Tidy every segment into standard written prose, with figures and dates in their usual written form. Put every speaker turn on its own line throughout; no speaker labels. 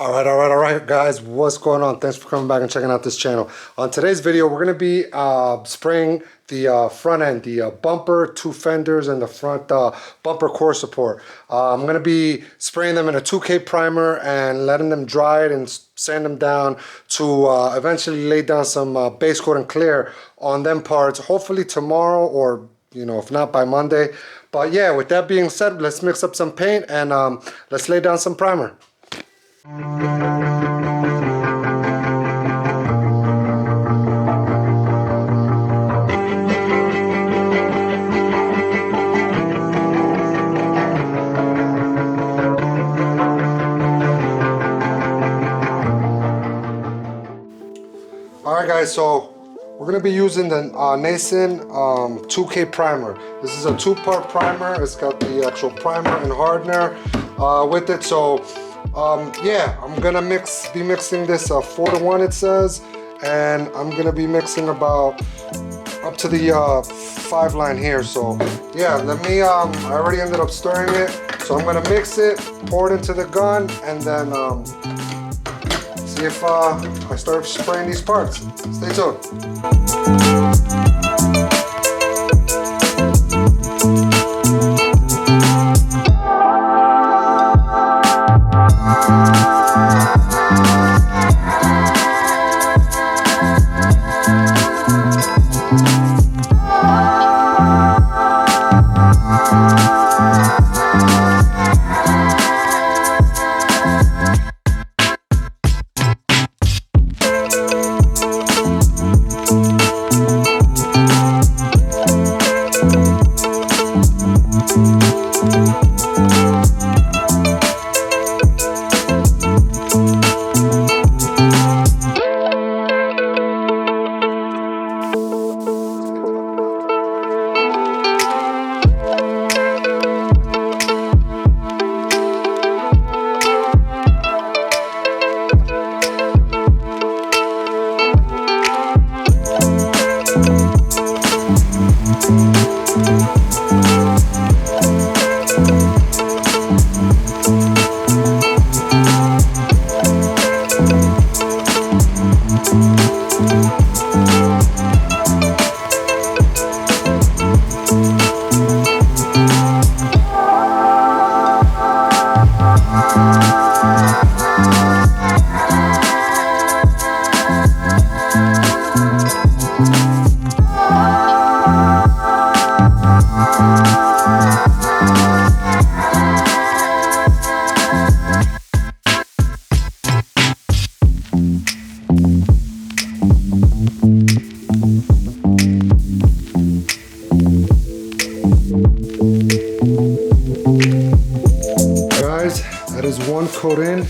All right, guys, what's going on? Thanks for coming back and checking out this channel. On today's video, we're going to be spraying the front end, the bumper, two fenders, and the front bumper core support. I'm going to be spraying them in a 2K primer and letting them dry it and sand them down to eventually lay down some base coat and clear on them parts, hopefully tomorrow or, if not by Monday. But yeah, with that being said, let's mix up some paint and let's lay down some primer. Alright guys, so we're going to be using the Nason 2K primer. This is a two-part primer. It's got the actual primer and hardener with it. So yeah, I'm gonna be mixing this 4-to-1 it says, and I'm gonna be mixing about up to the 5 line here. So yeah, I already ended up stirring it, so I'm gonna mix it, pour it into the gun, and then see if I start spraying these parts. Stay tuned. That is one coat in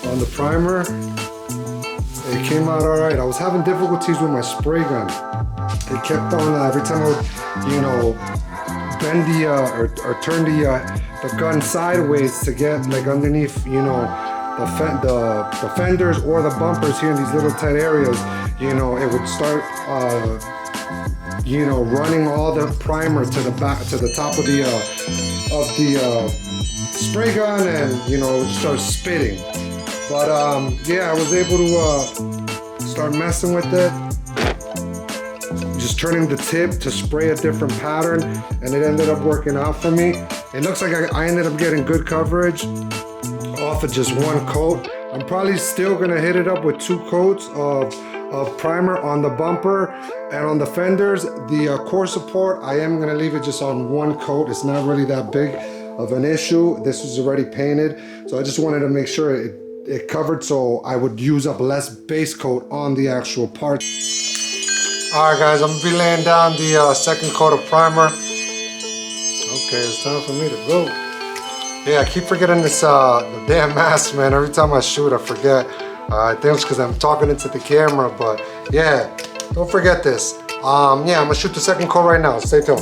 on the primer. It came out all right. I was having difficulties with my spray gun. It kept on every time I would, bend or turn the gun sideways to get like underneath, the fenders or the bumpers here in these little tight areas. It would start, running all the primer to the back, to the top of the spray gun, and it would start spitting. But yeah, I was able to start messing with it, just turning the tip to spray a different pattern, and it ended up working out for me. It looks like I ended up getting good coverage off of just one coat. I'm probably still gonna hit it up with 2 coats of primer on the bumper and on the fenders. The core support, I am gonna leave it just on 1 coat. It's not really that big of an issue. This was already painted, so I just wanted to make sure it covered, so I would use up less base coat on the actual part. All right guys, I'm gonna be laying down the second coat of primer. Okay, it's time for me to go. Yeah, I keep forgetting this the damn mask, man. Every time I shoot, I forget. I think it's because I'm talking into the camera, but yeah, don't forget this. Yeah, I'm gonna shoot the second coat right now. Stay tuned.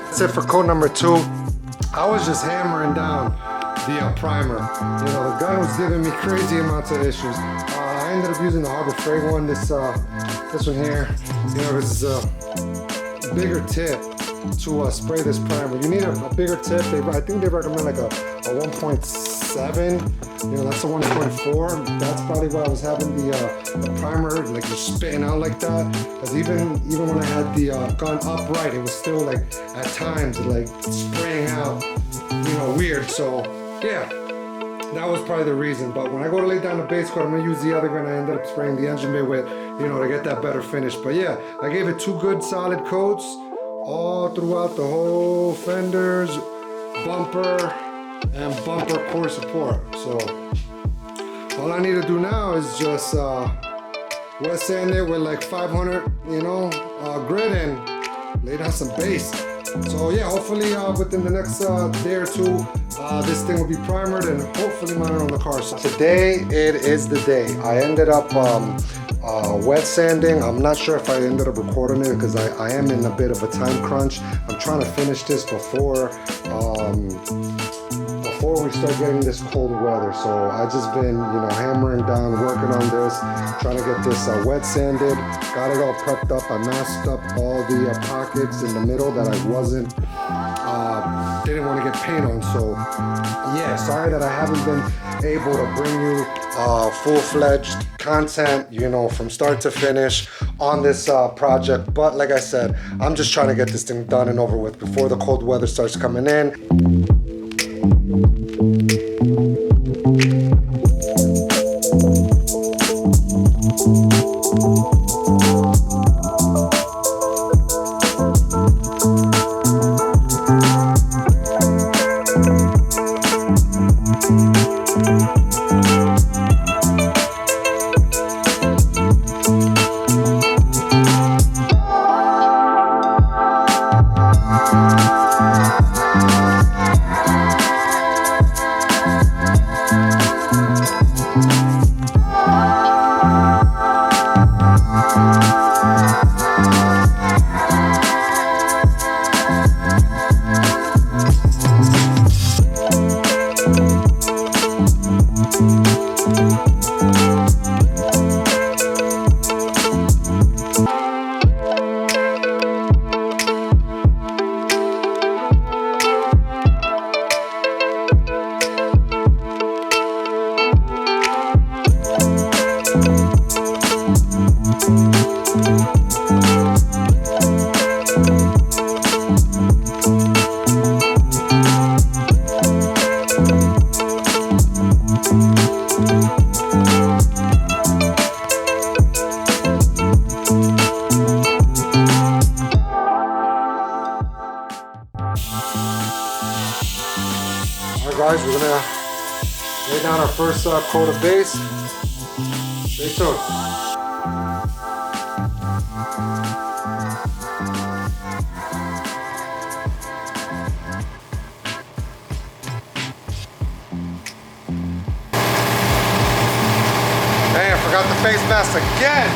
That's it for coat number 2. I was just hammering down the primer. You know, the gun was giving me crazy amounts of issues. I ended up using the Harbor Freight one. This one here. You know, this is a bigger tip to spray this primer. You need a bigger tip. I think they recommend like a 1.7. You know, that's a 1.4. That's probably why I was having the primer like just spitting out like that. Because even when I had the gun upright, it was still like at times like spraying out, you know, weird. So yeah, that was probably the reason. But when I go to lay down the base coat, I'm gonna use the other gun I ended up spraying the engine bay with, you know, to get that better finish. But yeah, I gave it 2 good solid coats all throughout the whole fenders, bumper, and bumper core support. So all I need to do now is just wet sand it with like 500, you know, grit and lay down some base. So yeah, hopefully within the next day or 2, this thing will be primered and hopefully mounted on the car. So today it is the day. I ended up wet sanding. I'm not sure if I ended up recording it because I am in a bit of a time crunch. I'm trying to finish this before we start getting this cold weather. So I just been, you know, hammering down, working on this, trying to get this wet sanded. Got it all prepped up. I masked up all the pockets in the middle that I wasn't, didn't want to get paint on. So yeah, sorry that I haven't been able to bring you full-fledged content, you know, from start to finish on this project. But like I said, I'm just trying to get this thing done and over with before the cold weather starts coming in. Alright guys, we're gonna lay down our first coat of base. Stay tuned. Hey, I forgot the face mask again!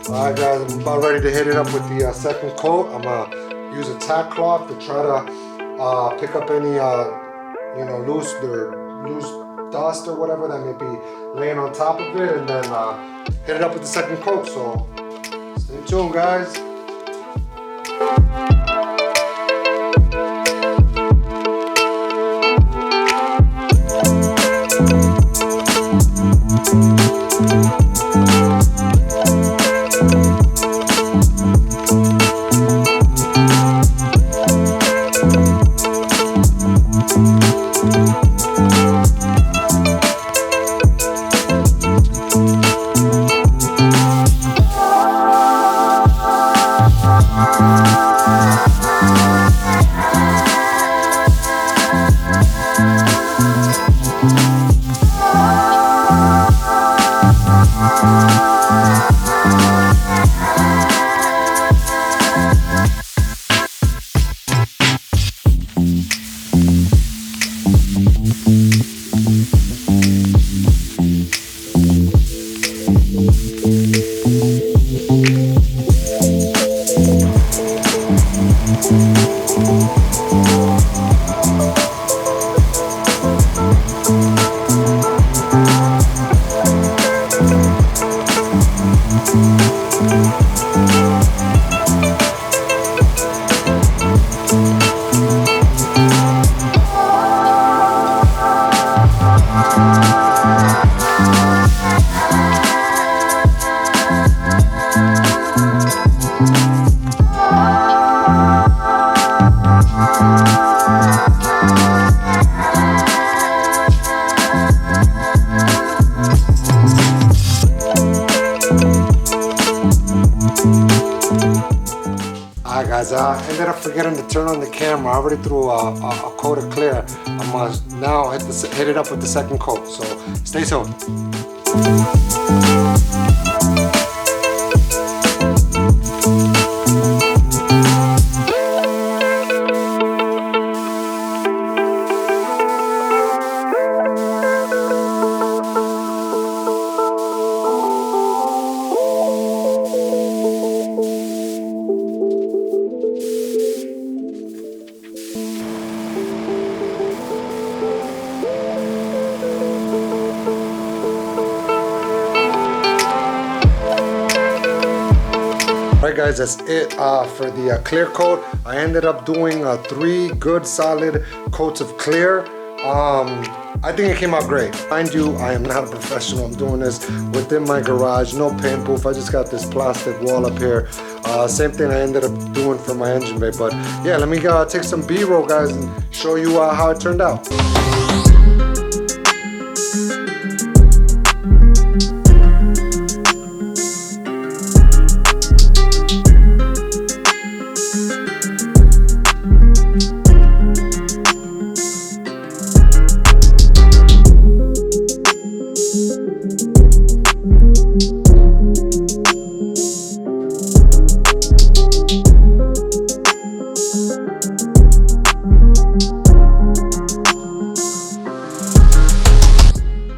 Alright guys, I'm about ready to hit it up with the second coat. I'm gonna use a tack cloth to try to pick up any you know, loose dust or whatever that may be laying on top of it, and then hit it up with the second coat. So stay tuned, guys. Alright guys, I ended up forgetting to turn on the camera. I already threw a coat of clear. I'm gonna now hit it up with the second coat, so stay tuned. Alright guys, that's it for the clear coat. I ended up doing 3 good solid coats of clear. I think it came out great. Mind you, I am not a professional. I'm doing this within my garage, no paint booth. I just got this plastic wall up here. Same thing I ended up doing for my engine bay. But yeah, let me take some B-roll, guys, and show you how it turned out.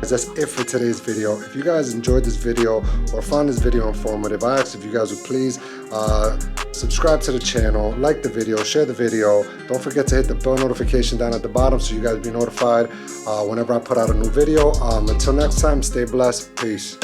That's it for today's video. If you guys enjoyed this video or found this video informative, I ask if you guys would please subscribe to the channel, like the video, share the video. Don't forget to hit the bell notification down at the bottom so you guys be notified whenever I put out a new video. Until next time, stay blessed. Peace.